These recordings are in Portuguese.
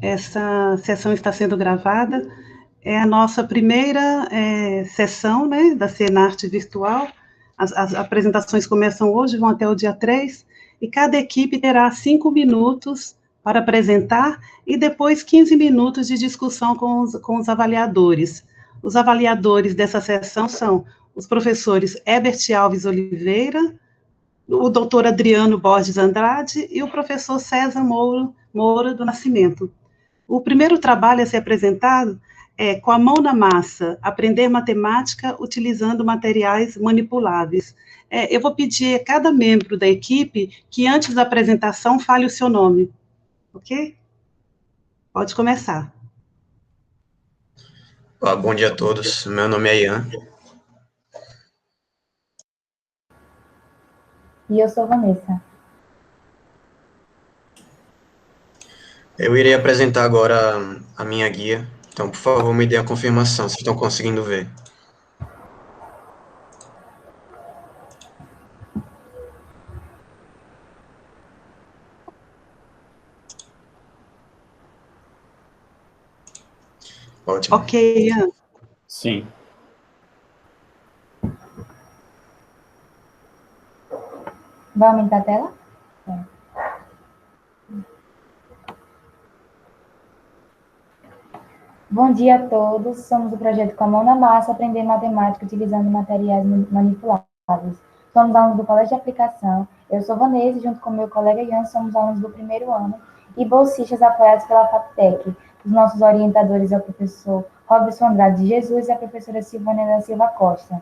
Essa sessão está sendo gravada. É a nossa primeira sessão, né, da Cienarte Virtual. As apresentações começam hoje, vão até o dia 3, e cada equipe terá 5 minutos para apresentar e depois 15 minutos de discussão com os avaliadores. Os avaliadores dessa sessão são os professores Herbert Alves Oliveira, o doutor Adriano Borges Andrade e o professor César Moura do Nascimento. O primeiro trabalho a ser apresentado é Com a Mão na Massa, aprender matemática utilizando materiais manipuláveis. Eu vou pedir a cada membro da equipe que antes da apresentação fale o seu nome, ok? Pode começar. Olá, bom dia a todos. Meu nome é Ian. E eu sou Vanessa. Eu irei apresentar agora a minha guia. Então, por favor, me dê a confirmação se estão conseguindo ver. Ótimo. Ok, Ian. Sim. Vai aumentar a tela? Bom dia a todos. Somos do projeto Com a Mão na Massa, aprender matemática utilizando materiais manipuláveis. Somos alunos do Colégio de Aplicação. Eu sou Vanessa, junto com meu colega Ian, somos alunos do primeiro ano e bolsistas apoiados pela FAPTEC. Os nossos orientadores é o professor Robson Andrade de Jesus e a professora Silvânia da Silva Costa.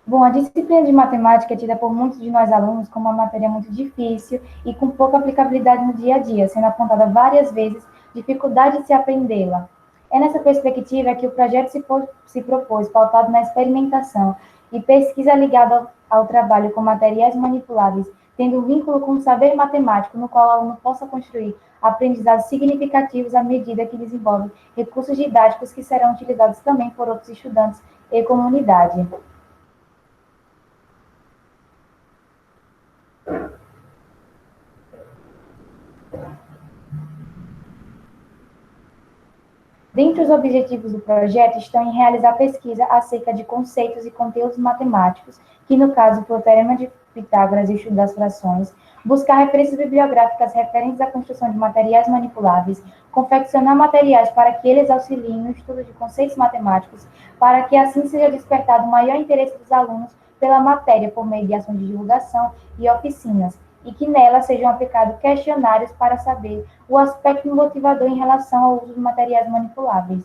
Bom, a disciplina de matemática é tida por muitos de nós alunos como uma matéria muito difícil e com pouca aplicabilidade no dia a dia, sendo apontada várias vezes dificuldade de se aprendê-la. É nessa perspectiva que o projeto se propôs, pautado na experimentação e pesquisa ligada ao trabalho com materiais manipuláveis, tendo um vínculo com o saber matemático, no qual o aluno possa construir aprendizados significativos à medida que desenvolve recursos didáticos que serão utilizados também por outros estudantes e comunidade. Dentre os objetivos do projeto estão em realizar pesquisa acerca de conceitos e conteúdos matemáticos, que no caso foi o Teorema de Pitágoras e o estudo das frações, buscar referências bibliográficas referentes à construção de materiais manipuláveis, confeccionar materiais para que eles auxiliem no estudo de conceitos matemáticos, para que assim seja despertado o maior interesse dos alunos pela matéria por meio de ações de divulgação e oficinas, e que nela sejam aplicados questionários para saber o aspecto motivador em relação ao uso de materiais manipuláveis.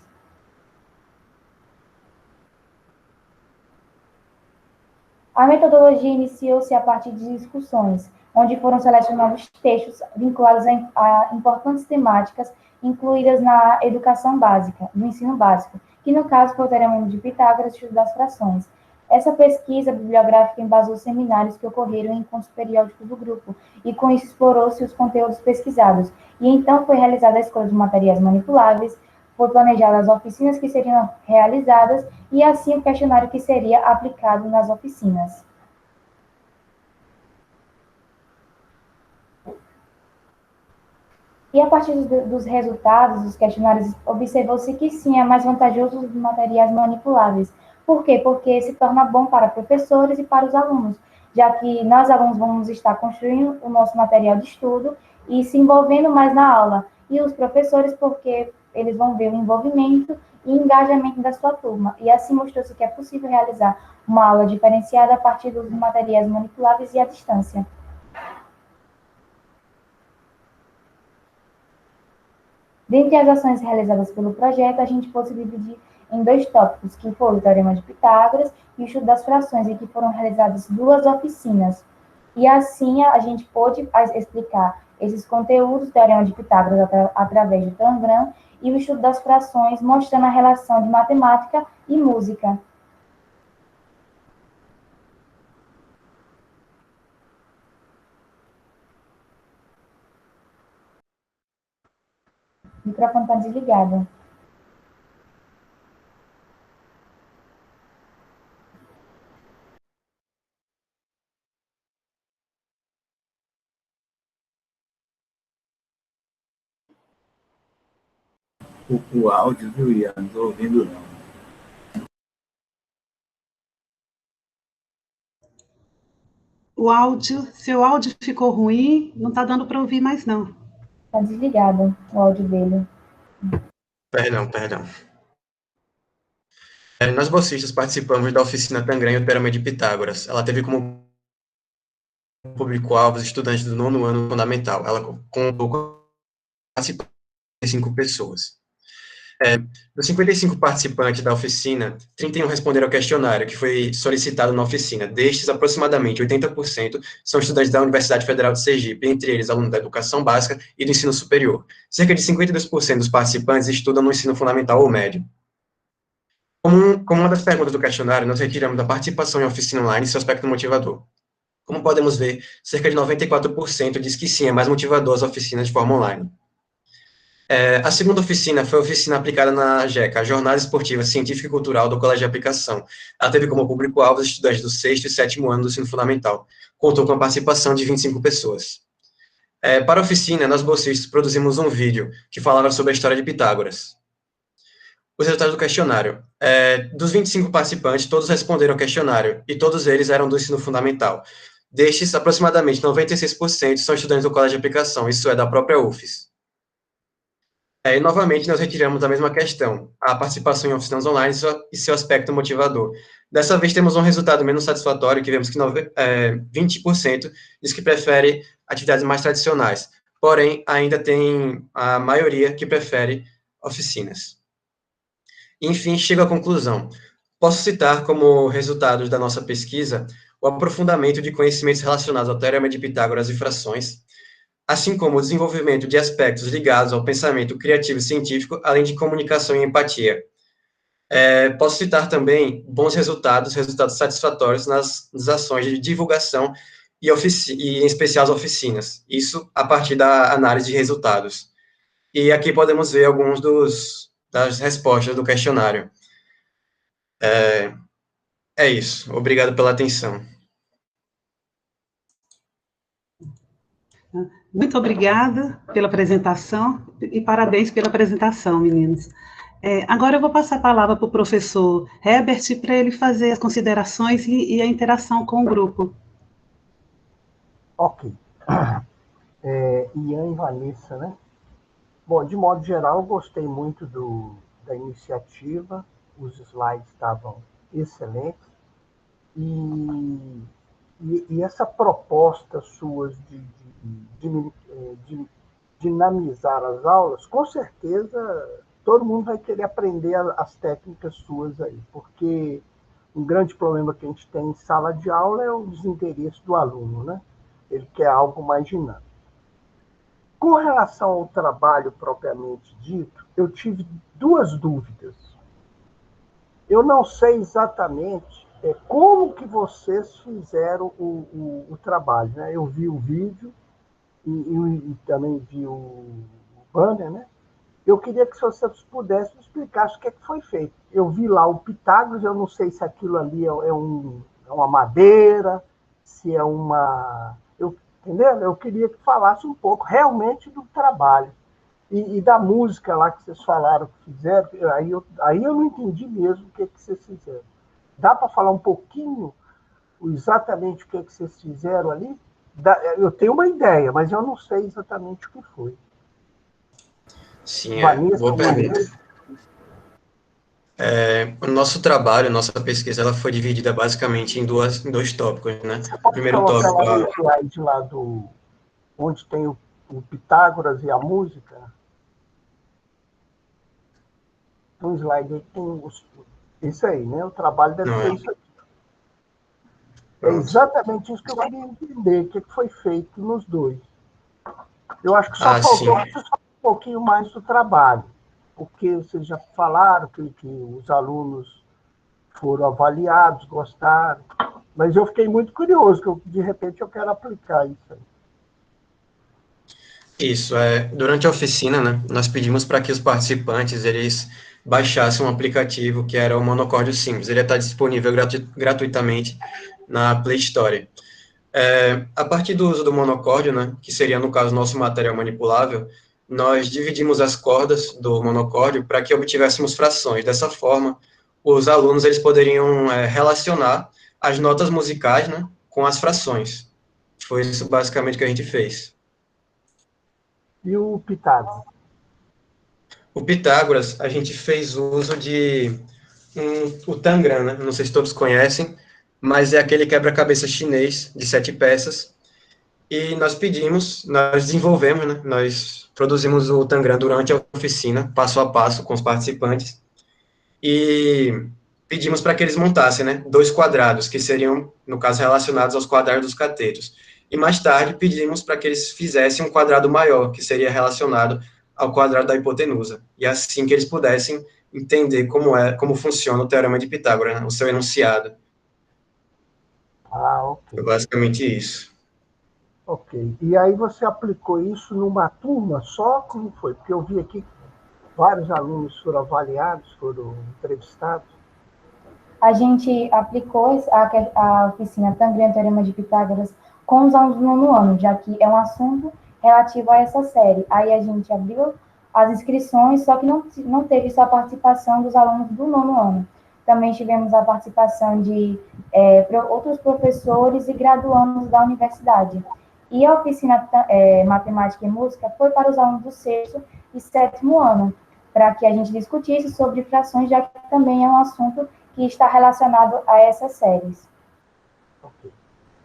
A metodologia iniciou-se a partir de discussões, onde foram selecionados textos vinculados a importantes temáticas incluídas na educação básica, no ensino básico, que no caso foi o Teorema de Pitágoras e o estudo das frações. Essa pesquisa bibliográfica embasou seminários que ocorreram em encontros periódicos do grupo, e com isso explorou-se os conteúdos pesquisados, e então foi realizada a escolha de materiais manipuláveis, foi planejada as oficinas que seriam realizadas, e assim o questionário que seria aplicado nas oficinas. E a partir dos resultados dos questionários, observou-se que sim, é mais vantajoso os materiais manipuláveis. Por quê? Porque se torna bom para professores e para os alunos, já que nós, alunos, vamos estar construindo o nosso material de estudo e se envolvendo mais na aula. E os professores, porque eles vão ver o envolvimento e engajamento da sua turma. E assim mostrou-se que é possível realizar uma aula diferenciada a partir dos materiais manipuláveis e à distância. Dentre as ações realizadas pelo projeto, a gente pôde dividir em 2 tópicos, que foi o Teorema de Pitágoras e o estudo das frações, em que foram realizadas 2 oficinas. E assim a gente pôde explicar esses conteúdos, o Teorema de Pitágoras através do Tangram, e o estudo das frações, mostrando a relação de matemática e música. O microfone está desligado. o áudio, viu, Ian? Não estou ouvindo, não. O áudio, seu áudio ficou ruim, não está dando para ouvir mais, não. Está desligado o áudio dele. Perdão. Nós bolsistas participamos da oficina Tangram e o Teorema de Pitágoras. Ela teve como público-alvo os estudantes do 9º ano fundamental. Ela contou com 55 pessoas. Dos 55 participantes da oficina, 31 responderam ao questionário que foi solicitado na oficina. Destes, aproximadamente 80% são estudantes da Universidade Federal de Sergipe, entre eles alunos da educação básica e do ensino superior. Cerca de 52% dos participantes estudam no ensino fundamental ou médio. Como uma das perguntas do questionário, nós retiramos da participação em oficina online seu aspecto motivador. Como podemos ver, cerca de 94% diz que sim, é mais motivador as oficinas de forma online. A segunda oficina foi a oficina aplicada na JECA, a Jornada Esportiva Científica e Cultural do Colégio de Aplicação. Ela teve como público-alvo os estudantes do 6º e 7º ano do ensino fundamental. Contou com a participação de 25 pessoas. Para a oficina, nós bolsistas produzimos um vídeo que falava sobre a história de Pitágoras. Os resultados do questionário. Dos 25 participantes, todos responderam ao questionário, e todos eles eram do ensino fundamental. Destes, aproximadamente 96% são estudantes do Colégio de Aplicação, isso é, da própria UFES. E, novamente, nós retiramos a mesma questão, a participação em oficinas online e seu aspecto motivador. Dessa vez, temos um resultado menos satisfatório, que vemos que 20% diz que prefere atividades mais tradicionais, porém, ainda tem a maioria que prefere oficinas. Enfim, chego à conclusão. Posso citar como resultados da nossa pesquisa o aprofundamento de conhecimentos relacionados ao Teorema de Pitágoras e frações, assim como o desenvolvimento de aspectos ligados ao pensamento criativo e científico, além de comunicação e empatia. Posso citar também bons resultados satisfatórios nas ações de divulgação e em especial as oficinas, isso a partir da análise de resultados. E aqui podemos ver alguns das respostas do questionário. É isso. Obrigado pela atenção. Muito obrigada pela apresentação e parabéns pela apresentação, meninos. Agora eu vou passar a palavra para o professor Herbert para ele fazer as considerações e a interação com o grupo. Ok. Ian e Vanessa, né? Bom, de modo geral, eu gostei muito da iniciativa, os slides estavam excelentes, e essa proposta suas de dinamizar as aulas, com certeza todo mundo vai querer aprender as técnicas suas aí, porque um grande problema que a gente tem em sala de aula é o desinteresse do aluno, né? Ele quer algo mais dinâmico. Com relação ao trabalho propriamente dito, eu tive duas dúvidas. Eu não sei exatamente como que vocês fizeram o trabalho, né? Eu vi o vídeo e também vi o banner, né? Eu queria que vocês pudessem explicar o que foi feito. Eu vi lá o Pitágoras, eu não sei se aquilo ali é uma madeira, se é uma... Entendeu? Eu queria que falasse um pouco realmente do trabalho. E da música lá que vocês falaram que fizeram, aí eu não entendi mesmo o que vocês fizeram. Dá para falar um pouquinho exatamente o que vocês fizeram ali? Eu tenho uma ideia, mas eu não sei exatamente o que foi. Sim, boa pergunta. O nosso trabalho, a nossa pesquisa, ela foi dividida basicamente em dois tópicos, né? O primeiro tópico... O slide lá onde tem o Pitágoras e a música. Tem um slide aí que tem isso aí, né? O trabalho deve ser isso aqui. É exatamente isso que eu queria entender, o que foi feito nos dois. Eu acho que só faltou um pouquinho mais do trabalho, porque vocês já falaram que os alunos foram avaliados, gostaram, mas eu fiquei muito curioso, que de repente eu quero aplicar isso aí. Isso, durante a oficina, né, nós pedimos para que os participantes, eles baixassem um aplicativo que era o Monocórdio Simples. Ele está disponível gratuitamente na Play Store. A partir do uso do monocórdio, né, que seria, no caso, nosso material manipulável, nós dividimos as cordas do monocórdio para que obtivéssemos frações. Dessa forma, os alunos eles poderiam relacionar as notas musicais, né, com as frações. Foi isso basicamente que a gente fez. E o Pitágoras? O Pitágoras, a gente fez uso de o Tangram, né? Não sei se todos conhecem, mas é aquele quebra-cabeça chinês de 7 peças. E nós desenvolvemos, né? Nós produzimos o Tangram durante a oficina, passo a passo, com os participantes. E pedimos para que eles montassem, né, 2 quadrados, que seriam, no caso, relacionados aos quadrados dos catetos. E mais tarde pedimos para que eles fizessem um quadrado maior, que seria relacionado ao quadrado da hipotenusa. E assim que eles pudessem entender como funciona o Teorema de Pitágoras, né, o seu enunciado. Ok. Foi basicamente isso. Ok. E aí você aplicou isso numa turma só? Como foi? Porque eu vi aqui que vários alunos foram avaliados, foram entrevistados. A gente aplicou a oficina Tangram Teorema de Pitágoras com os alunos do 9º ano, já que é um assunto relativo a essa série. Aí a gente abriu as inscrições, só que não teve só a participação dos alunos do 9º ano. Também tivemos a participação de outros professores e graduandos da universidade. E a oficina Matemática e Música foi para os alunos do 6º e 7º ano, para que a gente discutisse sobre frações, já que também é um assunto que está relacionado a essas séries. Ok.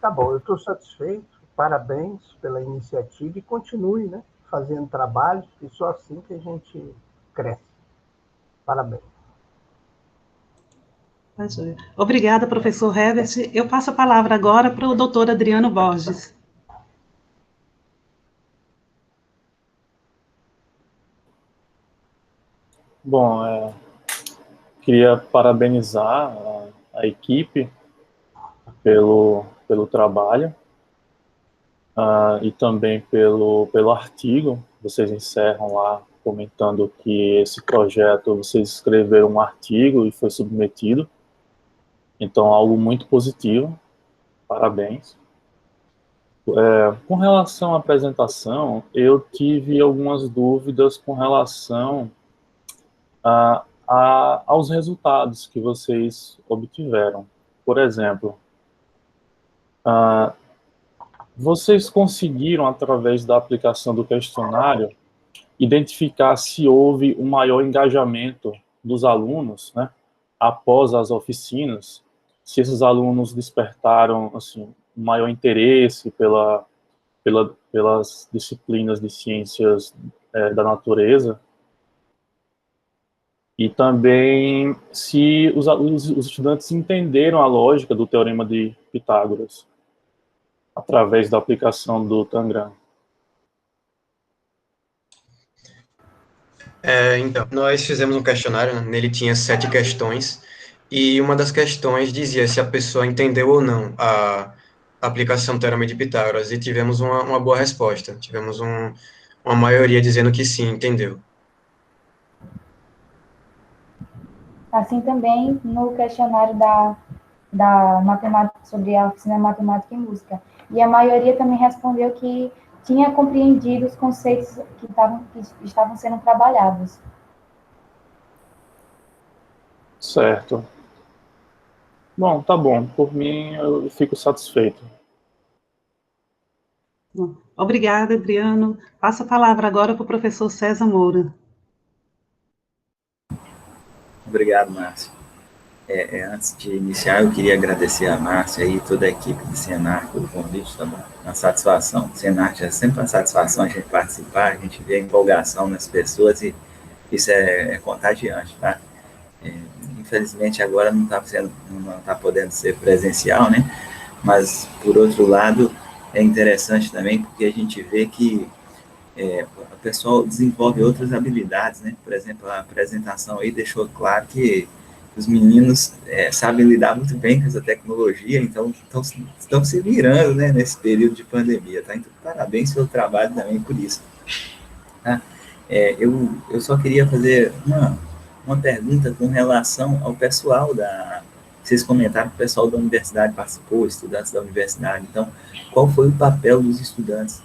Tá bom, eu estou satisfeito, parabéns pela iniciativa e continue, né, fazendo trabalho, e só assim que a gente cresce. Parabéns. Obrigada, professor Herbert. Eu passo a palavra agora para o doutor Adriano Borges. Bom, queria parabenizar a equipe pelo trabalho e também pelo artigo. Vocês encerram lá comentando que esse projeto, vocês escreveram um artigo e foi submetido. Então, algo muito positivo. Parabéns. Com relação à apresentação, eu tive algumas dúvidas com relação aos resultados que vocês obtiveram. Por exemplo, vocês conseguiram, através da aplicação do questionário, identificar se houve um maior engajamento dos alunos, né, após as oficinas, se esses alunos despertaram assim, um maior interesse pelas disciplinas de ciências da natureza, e também se os estudantes entenderam a lógica do Teorema de Pitágoras através da aplicação do Tangram. Então, nós fizemos um questionário, né? Nele tinha 7 questões, e uma das questões dizia se a pessoa entendeu ou não a aplicação do Teorema de Pitágoras, e tivemos uma boa resposta. Tivemos uma maioria dizendo que sim, entendeu. Assim também no questionário da matemática, sobre a oficina Matemática e Música. E a maioria também respondeu que tinha compreendido os conceitos que estavam sendo trabalhados. Certo. Bom, tá bom. Por mim, eu fico satisfeito. Obrigada, Adriano. Passo a palavra agora para o professor César Moura. Obrigado, Márcio. Antes de iniciar, eu queria agradecer a Márcia e toda a equipe do Senar pelo convite, tá bom? Uma satisfação. O Senar é sempre uma satisfação a gente participar, a gente vê a empolgação nas pessoas e isso é contagiante, tá? Infelizmente agora não está podendo ser presencial, né? Mas, por outro lado, é interessante também porque a gente vê que o pessoal desenvolve outras habilidades, né? Por exemplo, a apresentação aí deixou claro que os meninos sabem lidar muito bem com essa tecnologia, então estão se virando, né, nesse período de pandemia, tá? Então, parabéns pelo trabalho também por isso. Tá? Eu só queria fazer uma pergunta com relação ao pessoal vocês comentaram que o pessoal da universidade participou, estudantes da universidade, então, qual foi o papel dos estudantes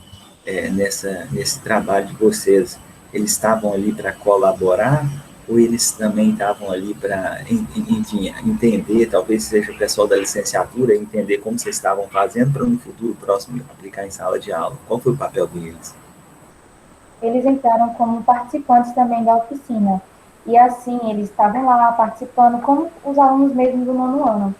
nesse trabalho de vocês? eles estavam ali para colaborar, ou eles também estavam ali para, enfim, entender, talvez seja o pessoal da licenciatura, entender como vocês estavam fazendo para no futuro próximo aplicar em sala de aula? Qual foi o papel deles? Eles entraram como participantes também da oficina. E assim, eles estavam lá participando como os alunos mesmo do nono ano.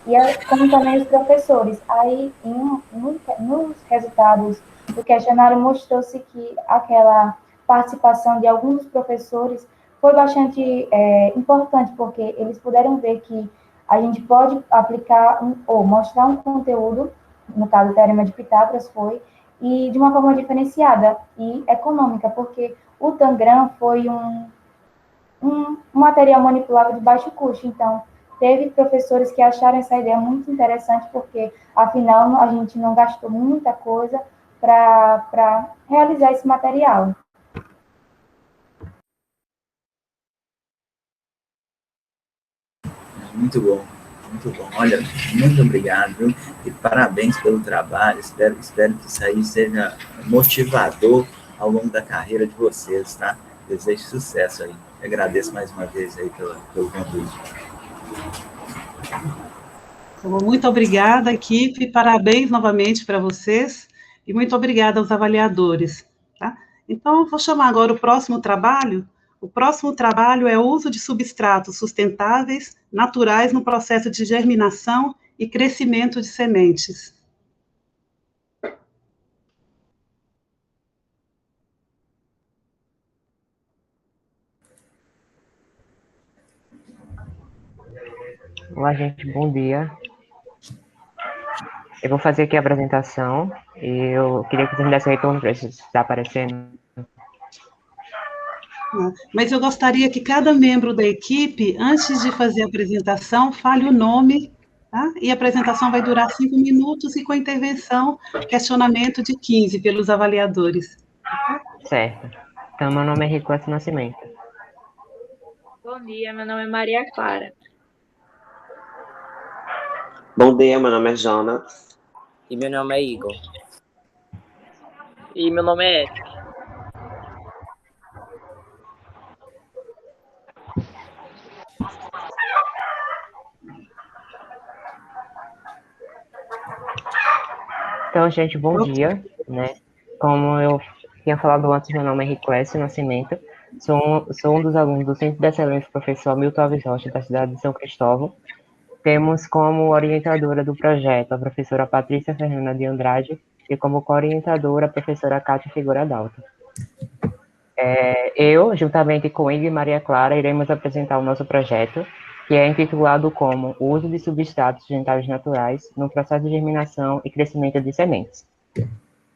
E como também os professores. Aí, nos resultados do questionário, mostrou-se que aquela participação de alguns dos professores foi bastante importante, porque eles puderam ver que a gente pode aplicar ou mostrar um conteúdo, no caso, o Teorema de Pitágoras foi, e de uma forma diferenciada e econômica, porque o Tangram foi um material manipulável de baixo custo. Então, teve professores que acharam essa ideia muito interessante, porque, afinal, a gente não gastou muita coisa para realizar esse material. Muito bom, muito bom. Olha, muito obrigado, viu? E parabéns pelo trabalho. Espero que isso aí seja motivador ao longo da carreira de vocês, tá? Desejo sucesso aí. Eu agradeço mais uma vez aí pelo convite. Muito obrigada, equipe. Parabéns novamente para vocês. E muito obrigada aos avaliadores. Tá? Então, vou chamar agora o próximo trabalho. O próximo trabalho é o uso de substratos sustentáveis, naturais, no processo de germinação e crescimento de sementes. Olá, gente, bom dia. Eu vou fazer aqui a apresentação e eu queria que vocês me dessem retorno para se está aparecendo. Mas eu gostaria que cada membro da equipe, antes de fazer a apresentação, fale o nome, tá? E a apresentação vai durar 5 minutos e com intervenção, questionamento de 15 pelos avaliadores. Certo. Então, meu nome é Ricote Nascimento. Bom dia, meu nome é Maria Clara. Bom dia, meu nome é Jonas. E meu nome é Igor. E meu nome é Eric. Então, gente, bom dia, né? Como eu tinha falado antes, meu nome é Ricote Nascimento. Sou um dos alunos do Centro de Excelência Professor Milton Alves Rocha, da cidade de São Cristóvão. Temos como orientadora do projeto a professora Patrícia Fernanda de Andrade e como co-orientadora a professora Cátia Figura Dalto. Eu, juntamente com Ingrid e Maria Clara, iremos apresentar o nosso projeto, que é intitulado como o uso de substratos sustentáveis naturais no processo de germinação e crescimento de sementes.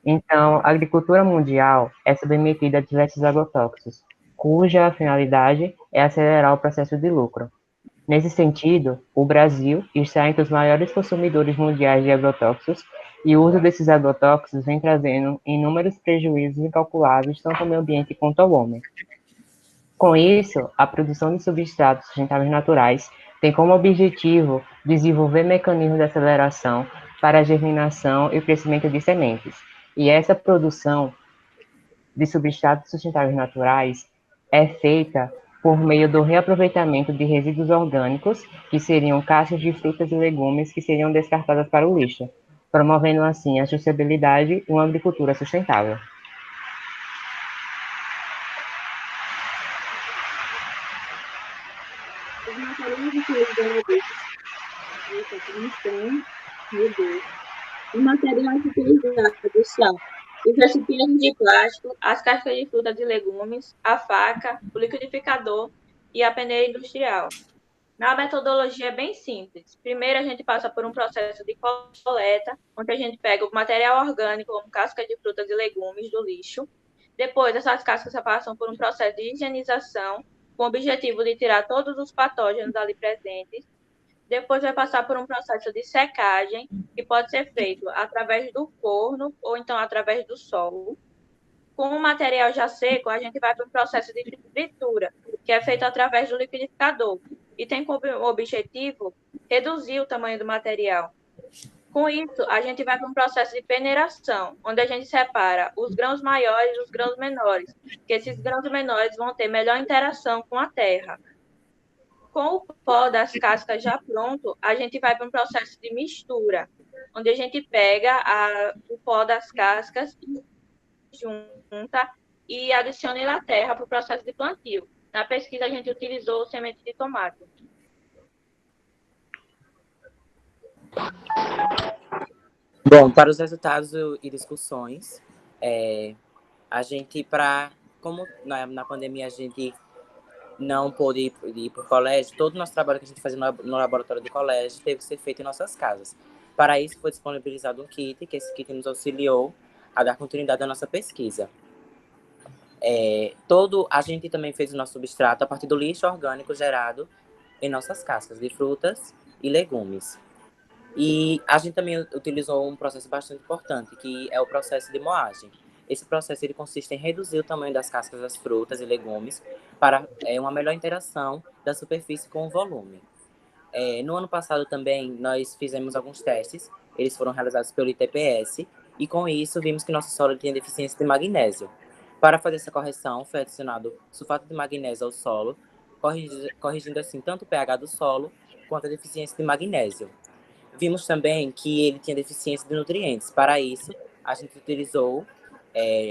Então, a agricultura mundial é submetida a diversos agrotóxicos, cuja finalidade é acelerar o processo de lucro. Nesse sentido, o Brasil está entre os maiores consumidores mundiais de agrotóxicos e o uso desses agrotóxicos vem trazendo inúmeros prejuízos incalculáveis tanto ao meio ambiente quanto ao homem. Com isso, a produção de substratos sustentáveis naturais tem como objetivo desenvolver mecanismos de aceleração para a germinação e o crescimento de sementes. E essa produção de substratos sustentáveis naturais é feita por meio do reaproveitamento de resíduos orgânicos, que seriam cascas de frutas e legumes que seriam descartadas para o lixo, promovendo assim a sustentabilidade e uma agricultura sustentável. Os materiais utilizados. Meu Deus. Os materiais utilizados são os recipientes de plástico, as cascas de frutas e legumes, a faca, o liquidificador e a peneira industrial. Na metodologia é bem simples. Primeiro, a gente passa por um processo de coleta, onde a gente pega o material orgânico, como casca de frutas e legumes, do lixo. Depois, essas cascas passam por um processo de higienização, com o objetivo de tirar todos os patógenos ali presentes. Depois vai passar por um processo de secagem, que pode ser feito através do forno ou então através do sol. Com o material já seco, a gente vai para um processo de fritura, que é feito através do liquidificador, e tem como objetivo reduzir o tamanho do material. Com isso, a gente vai para um processo de peneiração, onde a gente separa os grãos maiores e os grãos menores, que esses grãos menores vão ter melhor interação com a terra. Com o pó das cascas já pronto, a gente vai para um processo de mistura, onde a gente pega o pó das cascas e junta e adiciona ele à terra para o processo de plantio. Na pesquisa, a gente utilizou semente de tomate. Bom, para os resultados e discussões, a gente, como na pandemia a gente não pôde ir para o colégio, todo o nosso trabalho que a gente fazia no laboratório do colégio teve que ser feito em nossas casas. Para isso, foi disponibilizado um kit, que esse kit nos auxiliou a dar continuidade à nossa pesquisa. A gente também fez o nosso substrato a partir do lixo orgânico gerado em nossas cascas de frutas e legumes. E a gente também utilizou um processo bastante importante, que é o processo de moagem. Esse processo ele consiste em reduzir o tamanho das cascas das frutas e legumes para uma melhor interação da superfície com o volume. No ano passado também nós fizemos alguns testes, eles foram realizados pelo ITPS, e com isso vimos que nosso solo tinha deficiência de magnésio. Para fazer essa correção, foi adicionado sulfato de magnésio ao solo, corrigindo assim tanto o pH do solo quanto a deficiência de magnésio. Vimos também que ele tinha deficiência de nutrientes. Para isso, a gente utilizou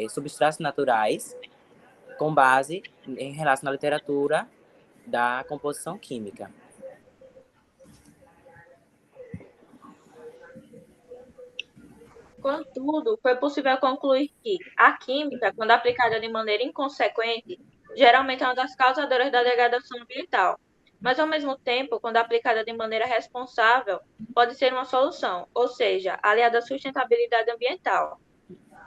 substratos naturais com base em relação à literatura da composição química. Contudo, foi possível concluir que a química, quando aplicada de maneira inconsequente, geralmente é uma das causadoras da degradação ambiental. Mas, ao mesmo tempo, quando aplicada de maneira responsável, pode ser uma solução, ou seja, aliada à sustentabilidade ambiental.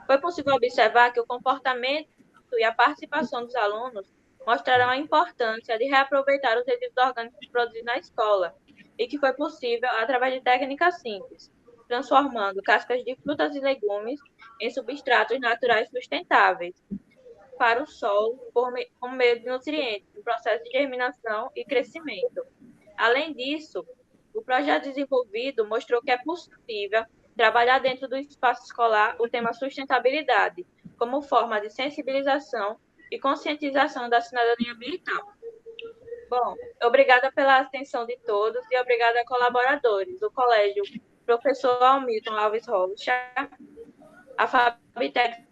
Foi possível observar que o comportamento e a participação dos alunos mostraram a importância de reaproveitar os resíduos orgânicos produzidos na escola, e que foi possível através de técnicas simples, transformando cascas de frutas e legumes em substratos naturais sustentáveis para o solo por meio de nutrientes, no processo de germinação e crescimento. Além disso, o projeto desenvolvido mostrou que é possível trabalhar dentro do espaço escolar o tema sustentabilidade, como forma de sensibilização e conscientização da cidadania ambiental. Bom, obrigada pela atenção de todos e obrigada a colaboradores, o Colégio Professor Hamilton Alves Rocha, a Fabitec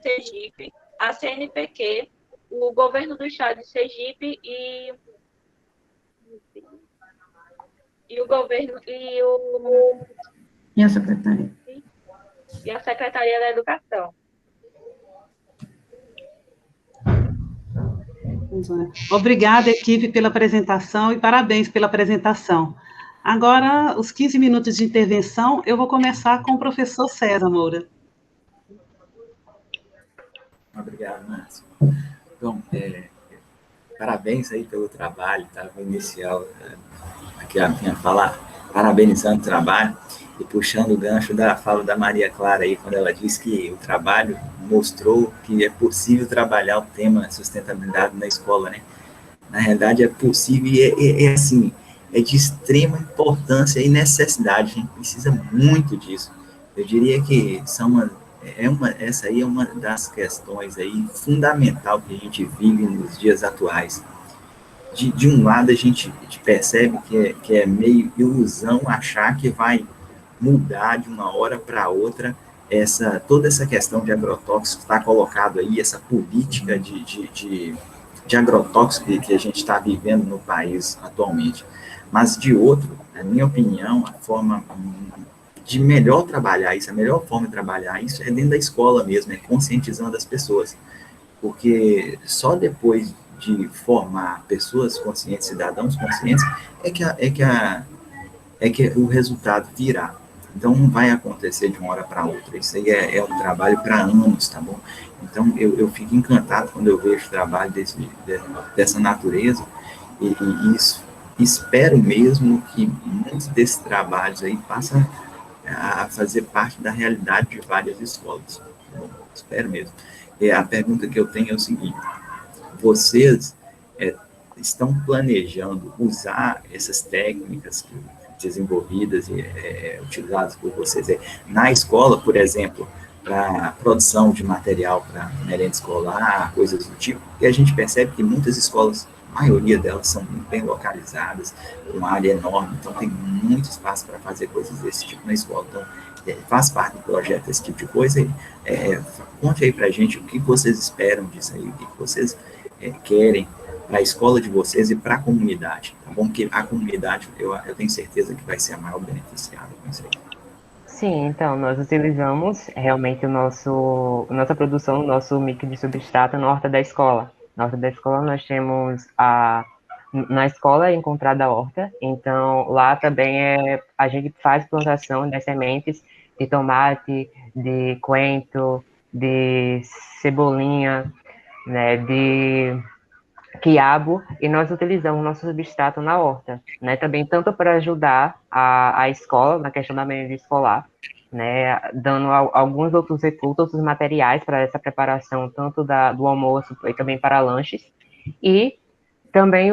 Sergipe, a CNPq, o Governo do Estado de Sergipe e o governo E a secretaria. E a Secretaria da Educação. Obrigada, equipe, pela apresentação e parabéns pela apresentação. Agora, os 15 minutos de intervenção, eu vou começar com o professor César Moura. Obrigado, Márcio. Bom, parabéns aí pelo trabalho, tá? Vou iniciar aqui a minha fala, parabenizando o trabalho e puxando o gancho da fala da Maria Clara aí, quando ela disse que o trabalho mostrou que é possível trabalhar o tema sustentabilidade na escola, né? Na realidade, é possível e assim, é de extrema importância e necessidade, a gente precisa muito disso. Eu diria que essa aí é uma das questões aí fundamental que a gente vive nos dias atuais. De um lado, a gente percebe que é meio ilusão achar que vai mudar de uma hora para outra toda essa questão de agrotóxico está colocado aí, essa política de agrotóxico que a gente está vivendo no país atualmente. Mas, de outro, na minha opinião, a forma de melhor trabalhar isso, a melhor forma de trabalhar isso é dentro da escola mesmo, é conscientizando as pessoas. Porque só depois de formar pessoas conscientes, cidadãos conscientes, é que o resultado virá. Então, não vai acontecer de uma hora para outra. Isso aí é um trabalho para anos, tá bom? Então, eu fico encantado quando eu vejo trabalho dessa natureza e isso, espero mesmo que muitos desses trabalhos aí passem a fazer parte da realidade de várias escolas. Tá bom? Espero mesmo. A pergunta que eu tenho é o seguinte: vocês estão planejando usar essas técnicas desenvolvidas e utilizadas por vocês. Na escola, por exemplo, para produção de material para merenda escolar, coisas do tipo, e a gente percebe que muitas escolas, a maioria delas são muito bem localizadas, uma área enorme, então tem muito espaço para fazer coisas desse tipo na escola. Então, faz parte do projeto esse tipo de coisa. Conte aí para a gente o que vocês esperam disso aí, o que vocês querem para a escola de vocês e para a comunidade, tá bom? Porque a comunidade, eu tenho certeza que vai ser a maior beneficiada com isso aí. Sim, então, nós utilizamos realmente nossa produção, o nosso mix de substrato na horta da escola. Na horta da escola nós temos na escola é encontrada a horta, então lá também a gente faz plantação das sementes de tomate, de coentro, de cebolinha, né, de quiabo, e nós utilizamos nosso substrato na horta, né, também tanto para ajudar a escola na questão da merenda escolar, né, dando alguns outros recursos, outros materiais para essa preparação, tanto do almoço e também para lanches, e também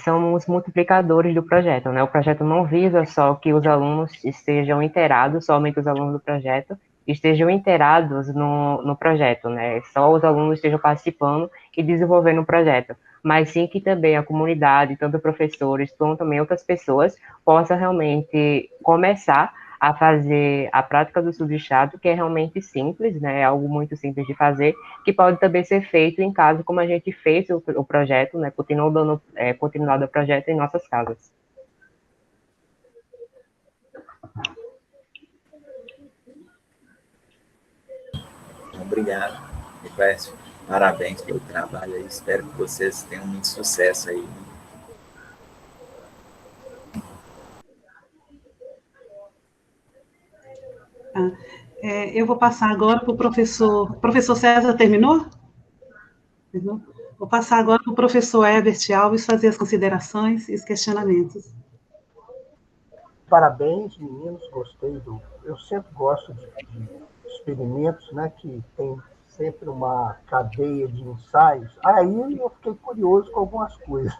somos multiplicadores do projeto, né? O projeto não visa só que os alunos estejam inteirados, somente os alunos do projeto estejam inteirados no projeto, né? Só os alunos estejam participando e desenvolvendo o projeto, mas sim que também a comunidade, tanto professores, como também outras pessoas, possam realmente começar a fazer a prática do substrato, que é realmente simples, né? É algo muito simples de fazer, que pode também ser feito em casa, como a gente fez o projeto, né? Continuado o projeto em nossas casas. Obrigado, Niclésio. Parabéns pelo trabalho aí. Espero que vocês tenham muito sucesso aí. Eu vou passar agora para o professor. Professor César, terminou? Vou passar agora para o professor Herbert Alves fazer as considerações e os questionamentos. Parabéns, meninos, gostei Eu sempre gosto de experimentos, né, que tem sempre uma cadeia de ensaios. Aí eu fiquei curioso com algumas coisas.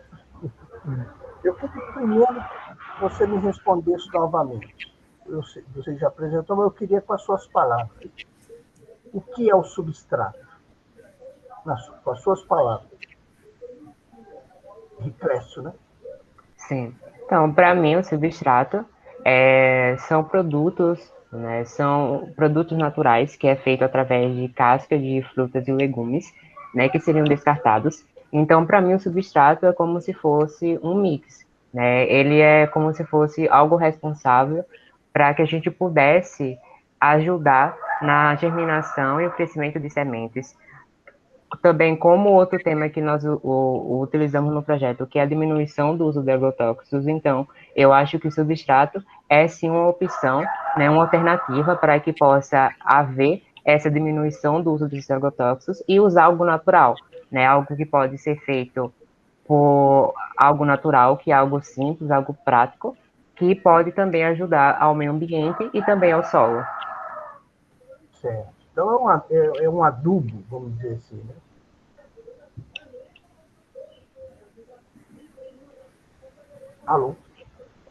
Eu queria primeiro que você me respondesse novamente. Você já apresentou, mas eu queria com as suas palavras. O que é o substrato? Com as suas palavras. Ricrécio, né? Sim. Então, para mim, o substrato são produtos, né? São produtos naturais que é feito através de casca de frutas e legumes, né? Que seriam descartados. Então, para mim, o substrato é como se fosse um mix, né? Ele é como se fosse algo responsável para que a gente pudesse ajudar na germinação e o crescimento de sementes. Também, como outro tema que nós utilizamos no projeto, que é a diminuição do uso de agrotóxicos, então, eu acho que o substrato é sim uma opção, né, uma alternativa para que possa haver essa diminuição do uso dos agrotóxicos e usar algo natural, né, algo que pode ser feito por algo natural, que é algo simples, algo prático, que pode também ajudar ao meio ambiente e também ao solo. Certo. Então, é um adubo, vamos dizer assim, né? Alô?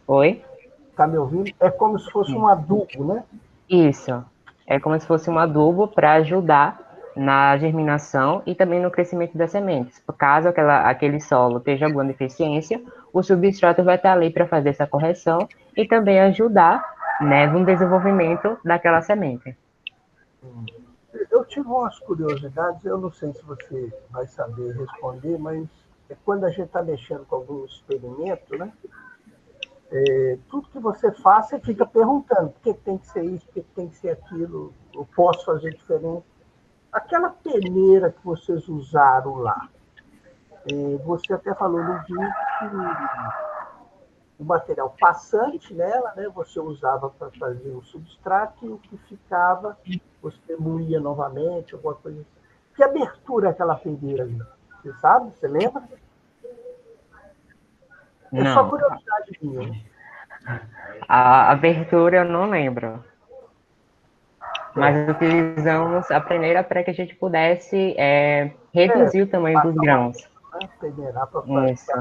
Oi? Está me ouvindo? É como se fosse um adubo, né? Isso. É como se fosse um adubo para ajudar na germinação e também no crescimento das sementes. Caso aquele solo esteja alguma deficiência, o substrato vai estar ali para fazer essa correção e também ajudar, né, no desenvolvimento daquela semente. Eu tive umas curiosidades, eu não sei se você vai saber responder, mas quando a gente está mexendo com algum experimento, né? Tudo que você faz, você fica perguntando por que tem que ser isso, por que tem que ser aquilo, eu posso fazer diferente. Aquela peneira que vocês usaram lá, você até falou no vídeo que o material passante nela, né, você usava para fazer o substrato e o que ficava, você moía novamente, alguma coisa assim. Que abertura é aquela peneira ali? Você sabe? Você lembra? É só curiosidade minha. Né? A abertura eu não lembro. Mas utilizamos a peneira para que a gente pudesse reduzir o tamanho dos grãos. Peneirar para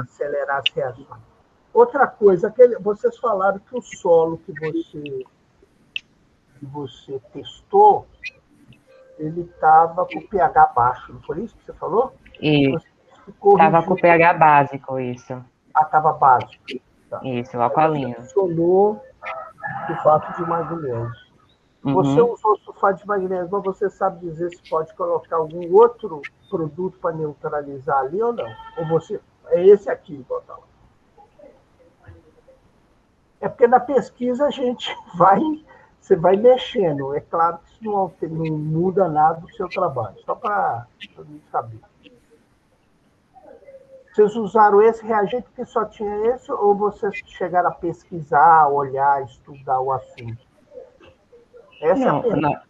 acelerar as reações. Outra coisa, vocês falaram que o solo que você testou, ele estava com pH baixo, não foi isso que você falou? Isso. Estava com pH básico, isso. Ah, estava básico. Tá. Isso, alcalino. Você adicionou sulfato de magnésio. Você usou sulfato de magnésio, mas você sabe dizer se pode colocar algum outro produto para neutralizar ali ou não? Ou você... É esse aqui, botar lá. É porque na pesquisa a gente você vai mexendo. É claro que isso não muda nada do seu trabalho, só para todo mundo saber. Vocês usaram esse reagente que só tinha esse, ou vocês chegaram a pesquisar, olhar, estudar o assunto? Essa não, é a pergunta.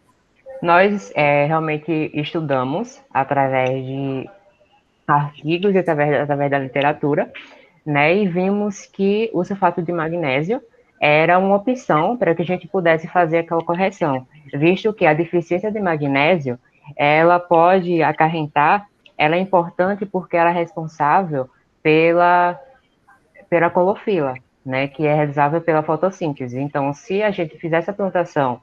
Nós realmente estudamos através de artigos e através da literatura, né, e vimos que o sulfato de magnésio era uma opção para que a gente pudesse fazer aquela correção, visto que a deficiência de magnésio, ela pode acarretar, ela é importante porque ela é responsável pela clorofila, né, que é responsável pela fotossíntese. Então, se a gente fizesse a plantação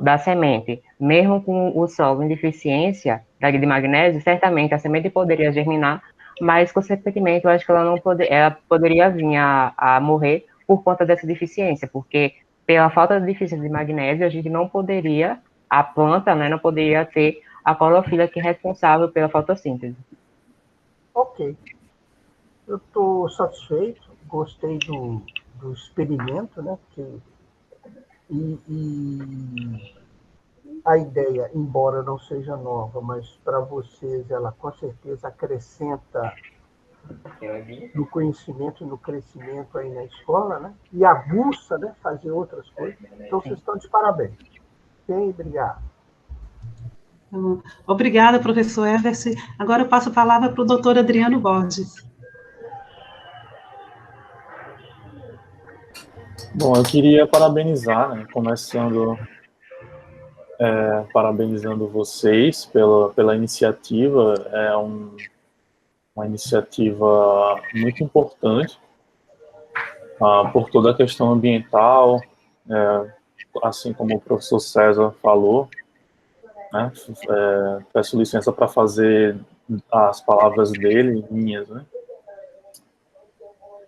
da semente, mesmo com o solo em deficiência de magnésio, certamente a semente poderia germinar, mas, consequentemente, eu acho que ela poderia vir a morrer por conta dessa deficiência, porque pela falta de deficiência de magnésio, a gente não poderia, a planta, né, não poderia ter a clorofila que é responsável pela fotossíntese. Ok. Eu estou satisfeito, gostei do experimento, né? E a ideia, embora não seja nova, mas para vocês ela com certeza acrescenta no conhecimento e no crescimento aí na escola, né? E aguça, né? Fazer outras coisas. Então, vocês estão de parabéns. Ok? Obrigado. Obrigada, professor Everson. Agora eu passo a palavra para o doutor Adriano Borges. Bom, eu queria parabenizar, né, começando parabenizando vocês pela iniciativa. É uma iniciativa muito importante por toda a questão ambiental, assim como o professor César falou, né, peço licença para fazer as palavras dele, minhas, né.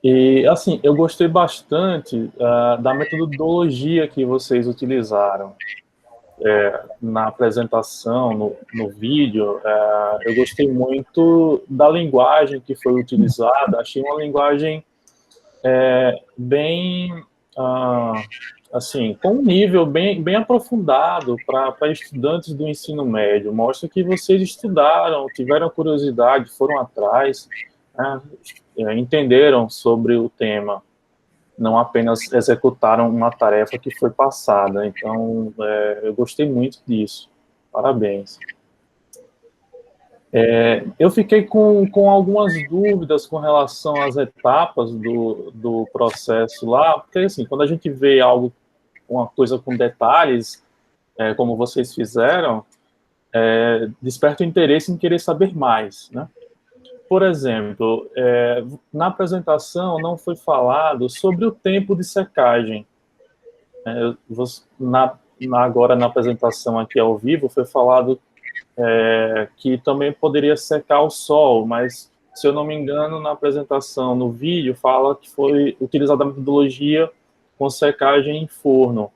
E, assim, eu gostei bastante da metodologia que vocês utilizaram na apresentação, no vídeo. Eu gostei muito da linguagem que foi utilizada. Achei uma linguagem bem, assim, com um nível bem aprofundado para estudantes do ensino médio. Mostra que vocês estudaram, tiveram curiosidade, foram atrás, né, entenderam sobre o tema, não apenas executaram uma tarefa que foi passada. Então, eu gostei muito disso. Parabéns. Eu fiquei com algumas dúvidas com relação às etapas do processo lá, porque, assim, quando a gente vê uma coisa com detalhes, como vocês fizeram, desperta o interesse em querer saber mais, né? Por exemplo, na apresentação não foi falado sobre o tempo de secagem. Agora, na apresentação aqui ao vivo, foi falado que também poderia secar ao sol, mas, se eu não me engano, na apresentação, no vídeo, fala que foi utilizada a metodologia com secagem em forno.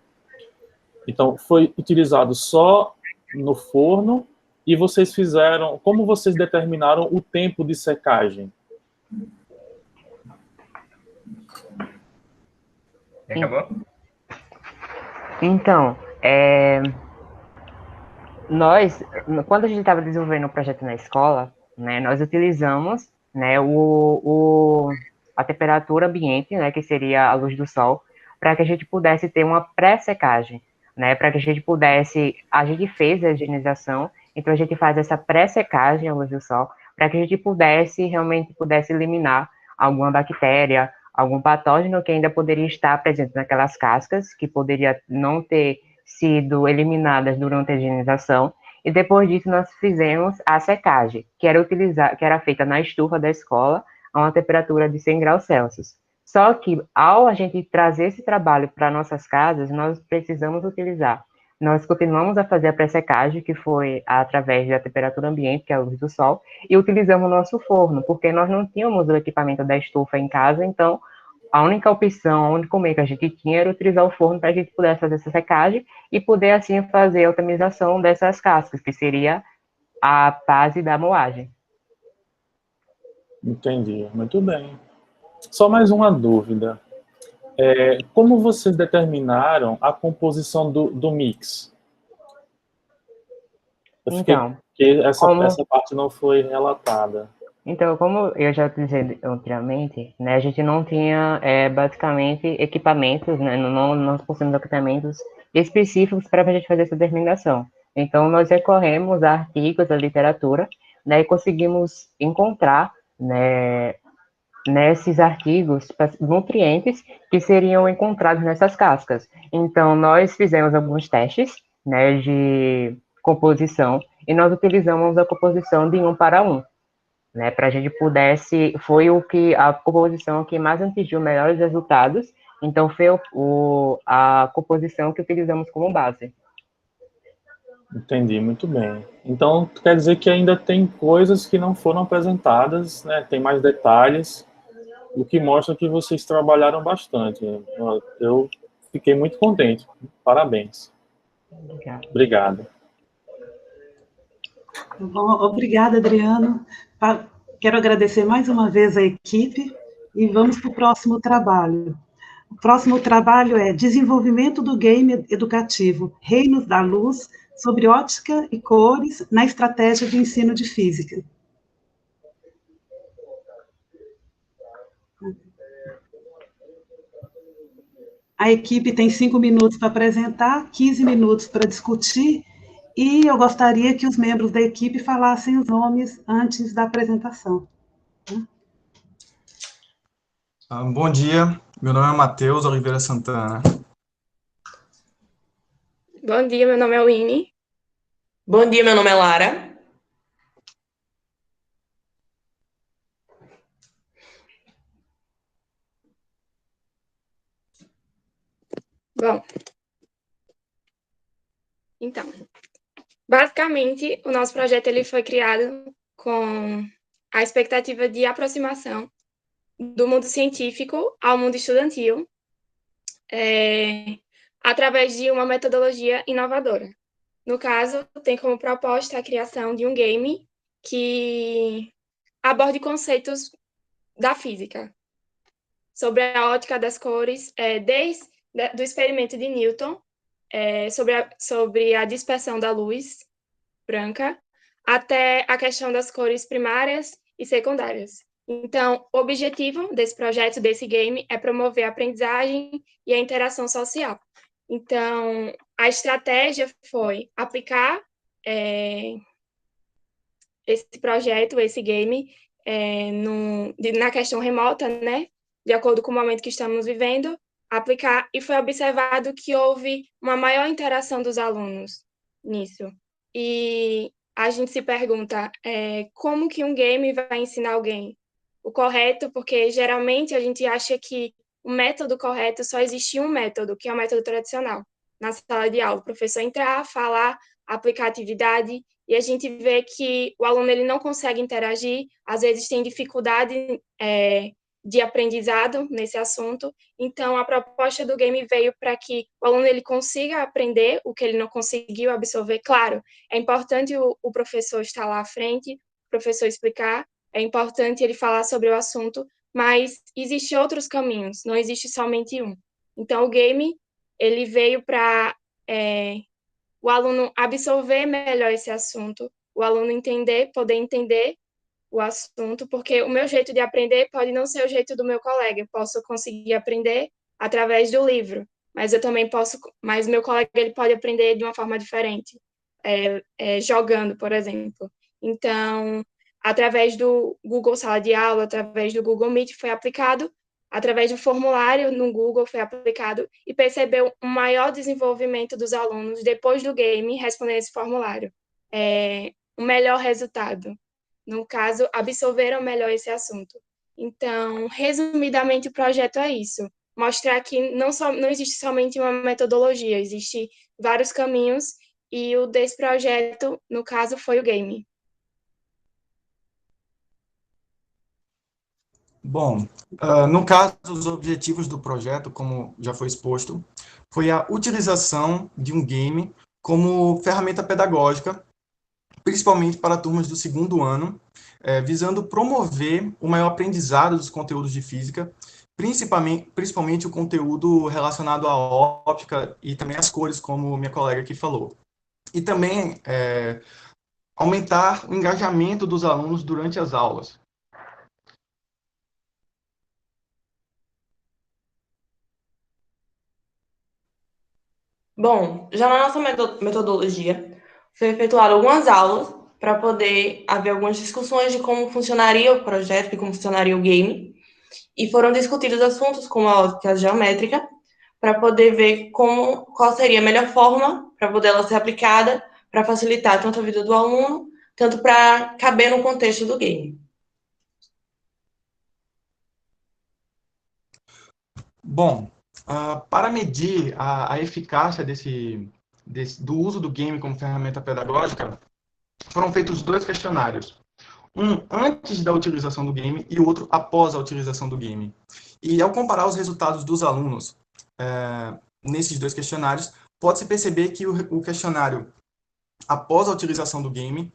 Então, foi utilizado só no forno. E vocês fizeram... Como vocês determinaram o tempo de secagem? Acabou? Então, nós, quando a gente estava desenvolvendo o projeto na escola, né, nós utilizamos, né, a temperatura ambiente, né, que seria a luz do sol, para que a gente pudesse ter uma pré-secagem, né, para que a gente fez a higienização. Então, a gente faz essa pré-secagem à luz do sol, para que a gente realmente pudesse eliminar alguma bactéria, algum patógeno que ainda poderia estar presente naquelas cascas, que poderia não ter sido eliminadas durante a higienização. E depois disso, nós fizemos a secagem, que era feita na estufa da escola, a uma temperatura de 100 graus Celsius. Só que, ao a gente trazer esse trabalho para nossas casas, nós precisamos utilizar. Nós continuamos a fazer a pré-secagem, que foi através da temperatura ambiente, que é a luz do sol, e utilizamos o nosso forno, porque nós não tínhamos o equipamento da estufa em casa, então a única opção, o único meio que a gente tinha era utilizar o forno para a gente poder fazer essa secagem e poder, assim, fazer a otimização dessas cascas, que seria a base da moagem. Entendi, muito bem. Só mais uma dúvida. Como vocês determinaram a composição do mix? Então, porque essa parte não foi relatada. Então, como eu já disse anteriormente, né, a gente não tinha, basicamente, equipamentos, né, não possuímos equipamentos específicos para a gente fazer essa determinação. Então, nós recorremos a artigos da literatura, né, e conseguimos encontrar, né, nesses artigos nutrientes que seriam encontrados nessas cascas. Então, nós fizemos alguns testes, né, de composição, e nós utilizamos a composição de 1 para 1. Né, para a gente pudesse, foi a composição que mais atingiu melhores resultados, então foi a composição que utilizamos como base. Entendi, muito bem. Então, quer dizer que ainda tem coisas que não foram apresentadas, né, tem mais detalhes, o que mostra que vocês trabalharam bastante. Eu fiquei muito contente, parabéns. Obrigado. Bom, obrigada, Adriano. Quero agradecer mais uma vez a equipe e vamos para o próximo trabalho. O próximo trabalho é Desenvolvimento do Game Educativo, Reinos da Luz, sobre ótica e cores na estratégia de ensino de física. A equipe tem 5 minutos para apresentar, 15 minutos para discutir, e eu gostaria que os membros da equipe falassem os nomes antes da apresentação. Bom dia, meu nome é Matheus Oliveira Santana. Bom dia, meu nome é Winnie. Bom dia, meu nome é Lara. Bom, então, basicamente, o nosso projeto ele foi criado com a expectativa de aproximação do mundo científico ao mundo estudantil, através de uma metodologia inovadora. No caso, tem como proposta a criação de um game que aborde conceitos da física, sobre a ótica das cores, desde do experimento de Newton, sobre a dispersão da luz branca, até a questão das cores primárias e secundárias. Então, o objetivo desse projeto, desse game, é promover a aprendizagem e a interação social. Então, a estratégia foi aplicar esse projeto, esse game, na questão remota, né, de acordo com o momento que estamos vivendo, aplicar, e foi observado que houve uma maior interação dos alunos nisso. E a gente se pergunta, como que um game vai ensinar alguém o correto, porque geralmente a gente acha que o método correto só existe um método, que é o método tradicional. Na sala de aula, o professor entrar, falar, aplicar atividade, e a gente vê que o aluno ele não consegue interagir, às vezes tem dificuldade de aprendizado nesse assunto. Então, a proposta do game veio para que o aluno ele consiga aprender o que ele não conseguiu absorver. Claro, é importante o professor estar lá à frente, o professor explicar, é importante ele falar sobre o assunto, mas existem outros caminhos, não existe somente um. Então, o game ele veio para o aluno absorver melhor esse assunto, o aluno poder entender o assunto, porque o meu jeito de aprender pode não ser o jeito do meu colega, eu posso conseguir aprender através do livro, mas eu também posso, mas meu colega ele pode aprender de uma forma diferente, jogando, por exemplo. Então, através do Google Sala de Aula, através do Google Meet foi aplicado, através do formulário no Google foi aplicado, e percebeu um maior desenvolvimento dos alunos depois do game respondendo esse formulário. Um melhor resultado. No caso, absorveram melhor esse assunto. Então, resumidamente, o projeto é isso. Mostrar que não existe somente uma metodologia, existe vários caminhos, e o desse projeto, no caso, foi o game. Bom, no caso, os objetivos do projeto, como já foi exposto, foi a utilização de um game como ferramenta pedagógica, principalmente para turmas do segundo ano, visando promover o maior aprendizado dos conteúdos de física, principalmente o conteúdo relacionado à óptica e também às cores, como minha colega aqui falou. E também aumentar o engajamento dos alunos durante as aulas. Bom, já na nossa metodologia, foi efetuado algumas aulas para poder haver algumas discussões de como funcionaria o projeto e como funcionaria o game, e foram discutidos assuntos como a ótica geométrica, para poder ver qual seria a melhor forma para poder ela ser aplicada, para facilitar tanto a vida do aluno, tanto para caber no contexto do game. Bom, para medir a eficácia do uso do game como ferramenta pedagógica, foram feitos 2 questionários. Um antes da utilização do game e o outro após a utilização do game. E ao comparar os resultados dos alunos nesses 2 questionários, pode-se perceber que o questionário após a utilização do game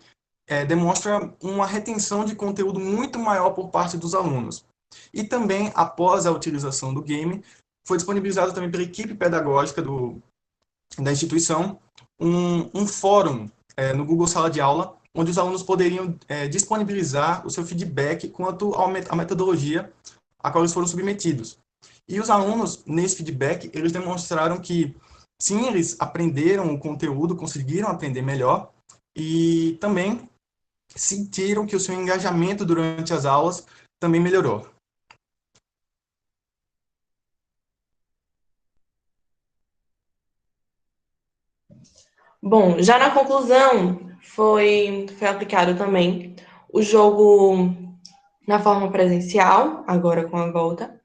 demonstra uma retenção de conteúdo muito maior por parte dos alunos. E também, após a utilização do game, foi disponibilizado também pela equipe pedagógica da instituição um fórum no Google Sala de Aula, onde os alunos poderiam disponibilizar o seu feedback quanto à metodologia a qual eles foram submetidos. E os alunos, nesse feedback, eles demonstraram que, sim, eles aprenderam o conteúdo, conseguiram aprender melhor, e também sentiram que o seu engajamento durante as aulas também melhorou. Bom, já na conclusão, foi aplicado também o jogo na forma presencial, agora com a volta,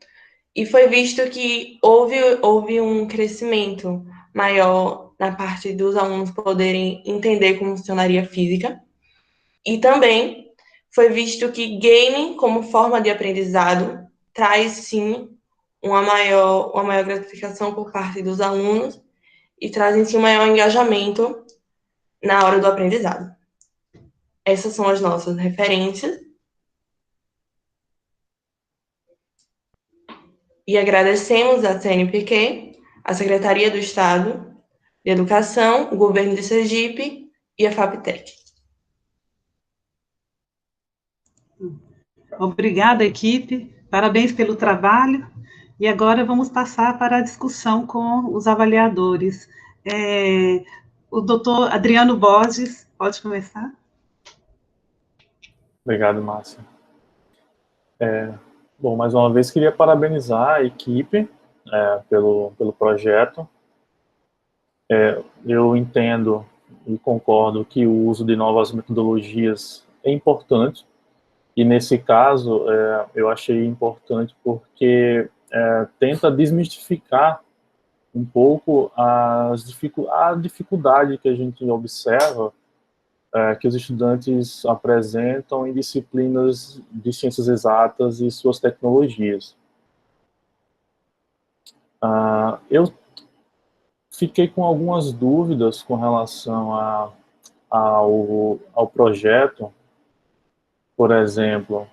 e foi visto que houve um crescimento maior na parte dos alunos poderem entender como funcionaria a física, e também foi visto que game, como forma de aprendizado, traz, sim, uma maior gratificação por parte dos alunos e traz, em si, um maior engajamento na hora do aprendizado. Essas são as nossas referências. E agradecemos à CNPq, à Secretaria do Estado de Educação, o Governo de Sergipe e a FAPTEC. Obrigada, equipe. Parabéns pelo trabalho. E agora vamos passar para a discussão com os avaliadores. O doutor Adriano Borges, pode começar? Obrigado, Márcia. Bom, mais uma vez queria parabenizar a equipe pelo projeto. Eu entendo e concordo que o uso de novas metodologias é importante, e nesse caso eu achei importante porque tenta desmistificar um pouco a dificuldade que a gente observa que os estudantes apresentam em disciplinas de ciências exatas e suas tecnologias. Eu fiquei com algumas dúvidas com relação ao projeto. Por exemplo,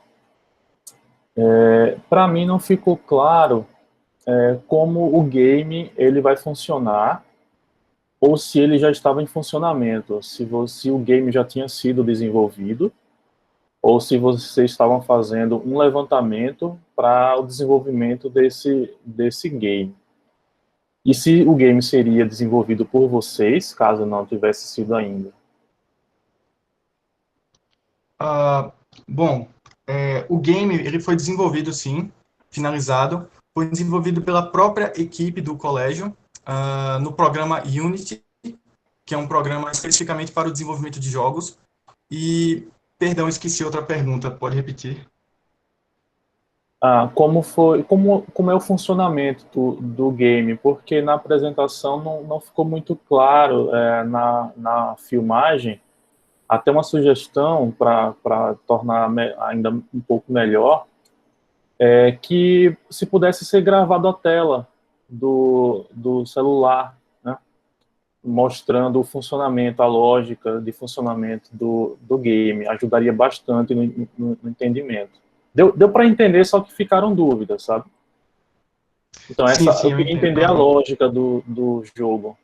para mim não ficou claro como o game ele vai funcionar, ou se ele já estava em funcionamento, se o game já tinha sido desenvolvido, ou se vocês estavam fazendo um levantamento para o desenvolvimento desse game. E se o game seria desenvolvido por vocês, caso não tivesse sido ainda. Bom, o game ele foi desenvolvido, sim, finalizado, foi desenvolvido pela própria equipe do colégio, no programa Unity, que é um programa especificamente para o desenvolvimento de jogos. E, perdão, esqueci outra pergunta, pode repetir? como é o funcionamento do game, porque na apresentação não ficou muito claro, na filmagem, até uma sugestão para tornar ainda um pouco melhor, que se pudesse ser gravado a tela do celular, né, mostrando o funcionamento, a lógica de funcionamento do game, ajudaria bastante no entendimento. Deu para entender, só que ficaram dúvidas, sabe? Então, Sim, eu queria entender a lógica do jogo.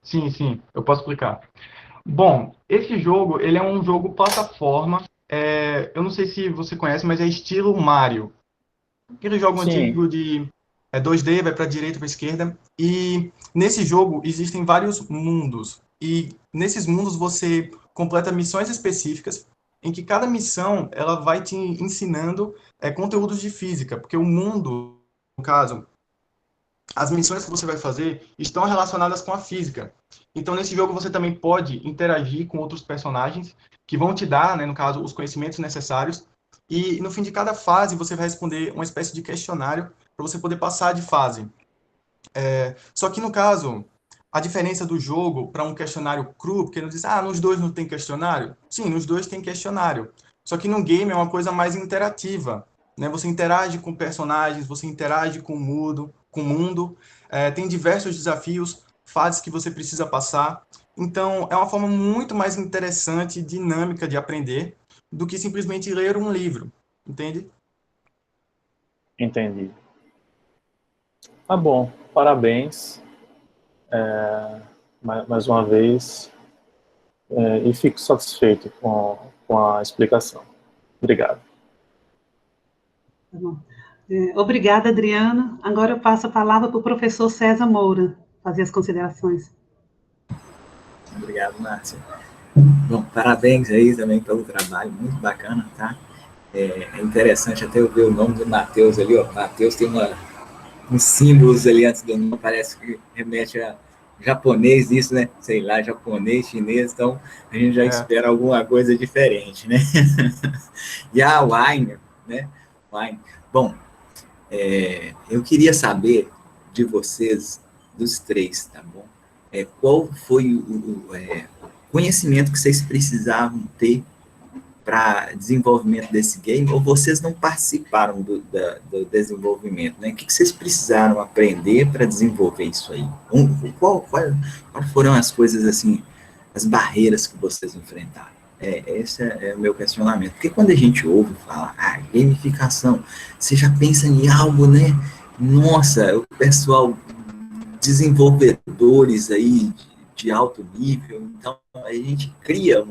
Sim, eu posso explicar. Bom, esse jogo, ele é um jogo plataforma, eu não sei se você conhece, mas é estilo Mario. Aquele jogo antigo de 2D, vai para a direita, para a esquerda, e nesse jogo existem vários mundos, e nesses mundos você completa missões específicas, em que cada missão ela vai te ensinando conteúdos de física, porque o mundo, no caso, as missões que você vai fazer estão relacionadas com a física. Então, nesse jogo, você também pode interagir com outros personagens que vão te dar, né, no caso, os conhecimentos necessários. E, no fim de cada fase, você vai responder uma espécie de questionário para você poder passar de fase. Só que, no caso, a diferença do jogo para um questionário cru, porque não diz, nos dois não tem questionário? Sim, nos dois tem questionário. Só que no game é uma coisa mais interativa, né? Você interage com personagens, você interage com o mundo, tem diversos desafios, fases que você precisa passar. Então, é uma forma muito mais interessante e dinâmica de aprender do que simplesmente ler um livro, entende? Entendi. Tá bom, parabéns. Mais uma vez, e fico satisfeito com a explicação. Obrigado. Tá bom. Obrigada, Adriana. Agora eu passo a palavra para o professor César Moura, fazer as considerações. Obrigado, Márcia. Bom, parabéns aí também pelo trabalho, muito bacana, tá? É interessante até eu ver o nome do Matheus ali, ó. Matheus tem uns símbolos ali antes do nome, parece que remete a japonês, isso, né? Sei lá, japonês, chinês, então a gente já espera alguma coisa diferente, né? E a Wine, né? Wine. Bom, eu queria saber de vocês, dos três, tá bom? Qual foi o conhecimento que vocês precisavam ter para desenvolvimento desse game, ou vocês não participaram do desenvolvimento, né? O que vocês precisaram aprender para desenvolver isso aí? Quais foram as coisas, assim, as barreiras que vocês enfrentaram? Esse é o meu questionamento. Porque quando a gente ouve falar, gamificação, você já pensa em algo, né? Nossa, o pessoal, desenvolvedores aí de alto nível, então a gente cria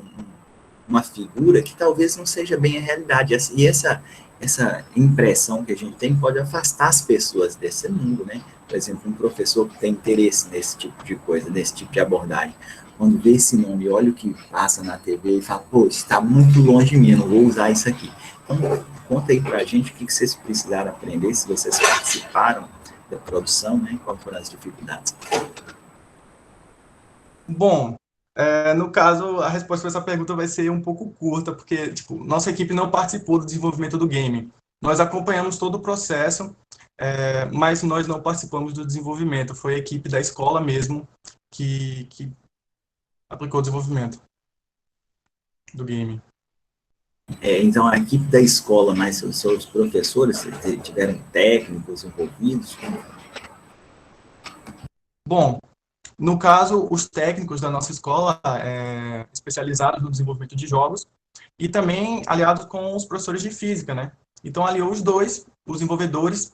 uma figura que talvez não seja bem a realidade. E essa impressão que a gente tem pode afastar as pessoas desse mundo, né? Por exemplo, um professor que tem interesse nesse tipo de coisa, nesse tipo de abordagem, quando vê esse nome, olha o que passa na TV e fala, pô, isso está muito longe de mim, eu não vou usar isso aqui. Então, conta aí pra gente o que vocês precisaram aprender, se vocês participaram da produção, né? Quais foram as dificuldades? Bom, no caso, a resposta para essa pergunta vai ser um pouco curta, porque, nossa equipe não participou do desenvolvimento do game. Nós acompanhamos todo o processo, mas nós não participamos do desenvolvimento. Foi a equipe da escola mesmo que aplicou o desenvolvimento do game. Então, a equipe da escola, mas os seus professores tiveram técnicos envolvidos? Bom, no caso, os técnicos da nossa escola, especializados no desenvolvimento de jogos, e também aliados com os professores de física, né? Então, aliou os dois, os desenvolvedores,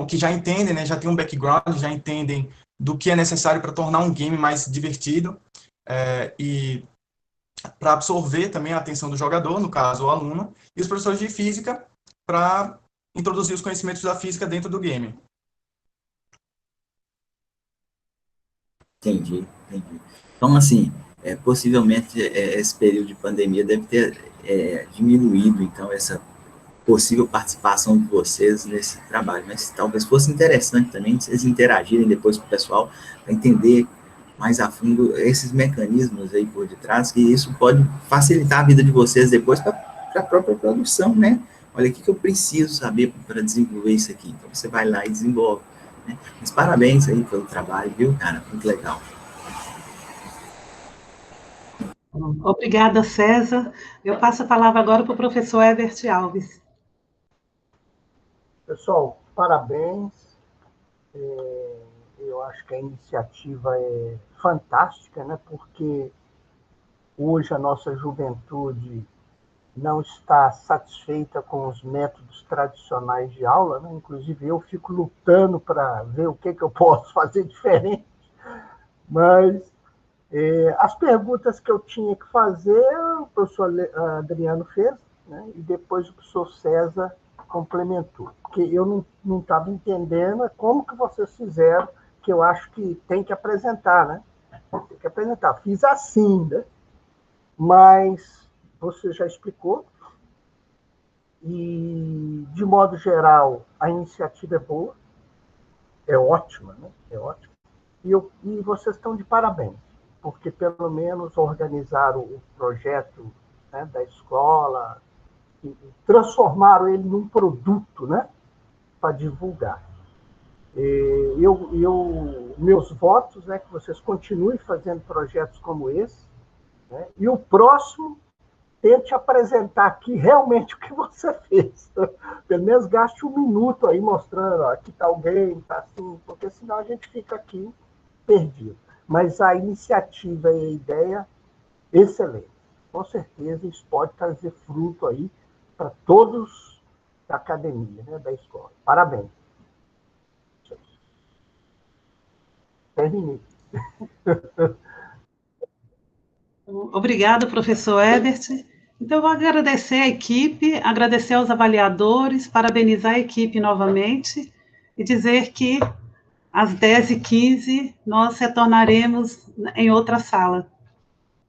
que já entendem, né, já têm um background, já entendem do que é necessário para tornar um game mais divertido, e para absorver também a atenção do jogador, no caso, o aluno, e os professores de física para introduzir os conhecimentos da física dentro do game. Entendi. Então, assim, possivelmente esse período de pandemia deve ter diminuído, então, essa possível participação de vocês nesse trabalho, mas talvez fosse interessante também vocês interagirem depois com o pessoal para entender mais a fundo esses mecanismos aí por detrás, que isso pode facilitar a vida de vocês depois para a própria produção, né? olha, o que eu preciso saber para desenvolver isso aqui? Então, você vai lá e desenvolve. Né? Mas parabéns aí pelo trabalho, viu, cara? Muito legal. Obrigada, César. Eu passo a palavra agora para o professor Herbert Alves. Pessoal, parabéns. Eu acho que a iniciativa é fantástica, né? Porque hoje a nossa juventude não está satisfeita com os métodos tradicionais de aula, né? Inclusive eu fico lutando para ver o que eu posso fazer diferente, mas as perguntas que eu tinha que fazer, o professor Adriano fez, né? E depois o professor César complementou, porque eu não estava entendendo como que vocês fizeram, que eu acho que tem que apresentar, né? Tem que apresentar. Fiz assim, né? Mas você já explicou, e, de modo geral, a iniciativa é boa, é ótima, né? É ótima. E vocês estão de parabéns, porque pelo menos organizaram o projeto, né, da escola, e transformaram ele num produto, né, para divulgar. Meus votos é que vocês continuem fazendo projetos como esse, né, e o próximo tente apresentar aqui realmente o que você fez. Pelo menos gaste 1 minuto aí mostrando, ó, aqui está alguém, está assim, porque senão a gente fica aqui perdido. Mas a iniciativa e a ideia, excelente. Com certeza isso pode trazer fruto aí para todos da academia, né, da escola. Parabéns. Terminei. Obrigada, professor Herbert. Então, eu vou agradecer a equipe, agradecer aos avaliadores, parabenizar a equipe novamente e dizer que às 10h15 nós retornaremos em outra sala.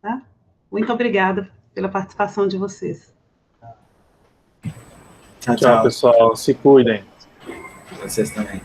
Tá? Muito obrigada pela participação de vocês. Tchau, pessoal. Se cuidem. Vocês também.